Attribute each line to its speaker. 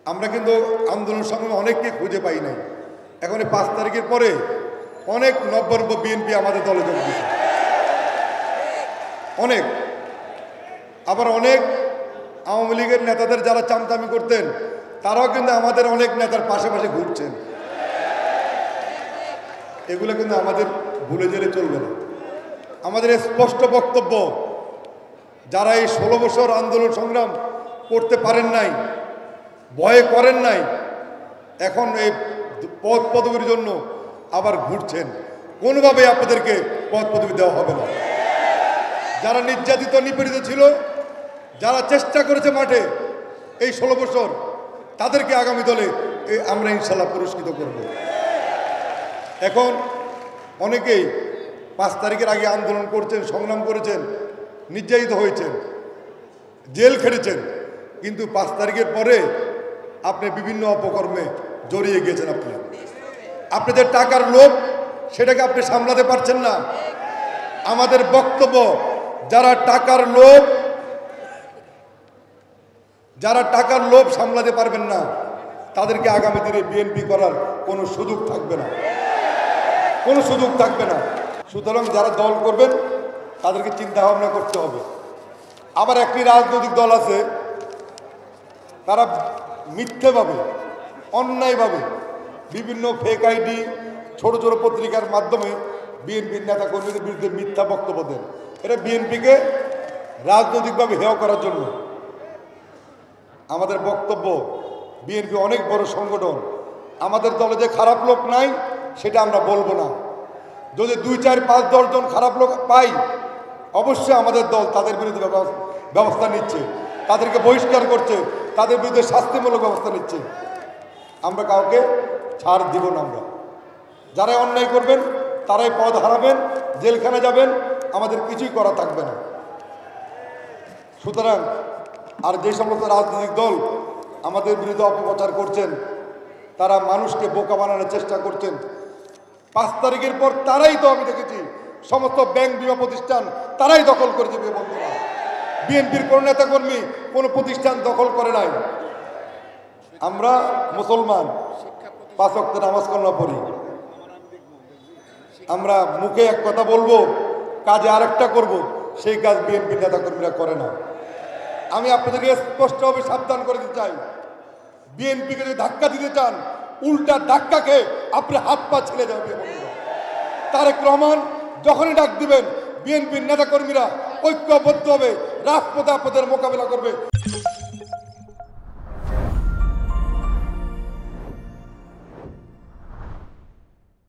Speaker 1: আমরা কিন্তু আন্দোলন সংগ্রামে অনেককে খুঁজে পাই নাই। এখন 5 তারিখের পরে অনেক নব্য বিএনপি আমাদের দলে যোগ দিয়েছে, অনেক। আবার অনেক আওয়ামী লীগের নেতাদের যারা চামচামি করতেন তারাও কিন্তু আমাদের অনেক নেতার পাশাপাশি ঘুরছেন। এগুলো কিন্তু আমাদের ভুলে গেলে চলবে না। আমাদের স্পষ্ট বক্তব্য, যারা এই 16 বছর আন্দোলন সংগ্রাম করতে পারেন নাই, ভয়ে করেন নাই, এখন এই পদ পদবীর জন্য আবার ঘুরছেন, কোনোভাবে আপনাদেরকে পদ পদবী দেওয়া হবে না। যারা নির্যাতিত নিপীড়িত ছিল, যারা চেষ্টা করেছে মাঠে এই 16 বছর, তাদেরকে আগামী দলে আমরা ইনশাল্লাহ পুরস্কৃত করব। এখন অনেকেই 5 তারিখের আগে আন্দোলন করছেন, সংগ্রাম করেছেন, নির্যাতিত হয়েছেন, জেল খেটেছেন, কিন্তু 5 তারিখের পরে আপনি বিভিন্ন অপকর্মে জড়িয়ে গিয়েছেন। আপনাদের টাকার লোভ, সেটাকে আপনি সামলাতে পারছেন না। আমাদের বক্তব্য, যারা টাকার লোভ সামলাতে পারবেন না, তাদেরকে আগামী দিনে বিএনপি করার কোনো সুযোগ থাকবে না, কোনো সুযোগ থাকবে না। সুতরাং যারা দল করবেন তাদেরকে চিন্তা ভাবনা করতে হবে। আবার একটি রাজনৈতিক দল আছে, তারা মিথ্যেভাবে, অন্যায়ভাবে বিভিন্ন ফেক আইডি, ছোট ছোট পত্রিকার মাধ্যমে বিএনপির নেতা কর্মীদের বিরুদ্ধে মিথ্যা বক্তব্য দেন। এটা বিএনপিকে রাজনৈতিকভাবে হেয় করার জন্য। আমাদের বক্তব্য, বিএনপি অনেক বড় সংগঠন, আমাদের দলে যে খারাপ লোক নাই সেটা আমরা বলবো না। যদি 2, 4, 5, 10 জন খারাপ লোক পাই, অবশ্যই আমাদের দল তাদের বিরুদ্ধে ব্যবস্থা নিচ্ছে, তাদেরকে বহিষ্কার করছে, তাদের বিরুদ্ধে শাস্তিমূলক ব্যবস্থা নিচ্ছে। আমরা কাউকে ছাড় দিব না। আমরা যারাই অন্যায় করবেন তারাই পদ হারাবেন, জেলখানা যাবেন, আমাদের কিছুই করা থাকবে না। সুতরাং আর যে সমস্ত রাজনৈতিক দল আমাদের বিরুদ্ধে অপপ্রচার করছেন, তারা মানুষকে বোকা বানানোর চেষ্টা করছেন। 5 তারিখের পর তারাই তো, আমি দেখেছি সমস্ত ব্যাংক, বিমা প্রতিষ্ঠান তারাই দখল করে দেবে। বন্ধুরা, বিএনপির কোনো নেতাকর্মী কোনো প্রতিষ্ঠান দখল করে নাই। আমরা মুসলমান, 5 ওয়াক্ত নামাজ কালামা পড়ি। আমরা মুখে এক কথা বলবো, কাজে আরেকটা করব, সেই কাজ বিএনপির নেতাকর্মীরা করে না। আমি আপনাদেরকে স্পষ্টভাবে সাবধান করে দিতে চাই, বিএনপিকে যদি ধাক্কা দিতে চান, উল্টা ধাক্কা খেয়ে আপনি হাত পা ছেড়ে যাবে। তারেক রহমান যখনই ডাক দিবেন, বিএনপির নেতাকর্মীরা ঐক্যবদ্ধ হবে, রাজপথে আপনাদের মোকাবেলা করবে।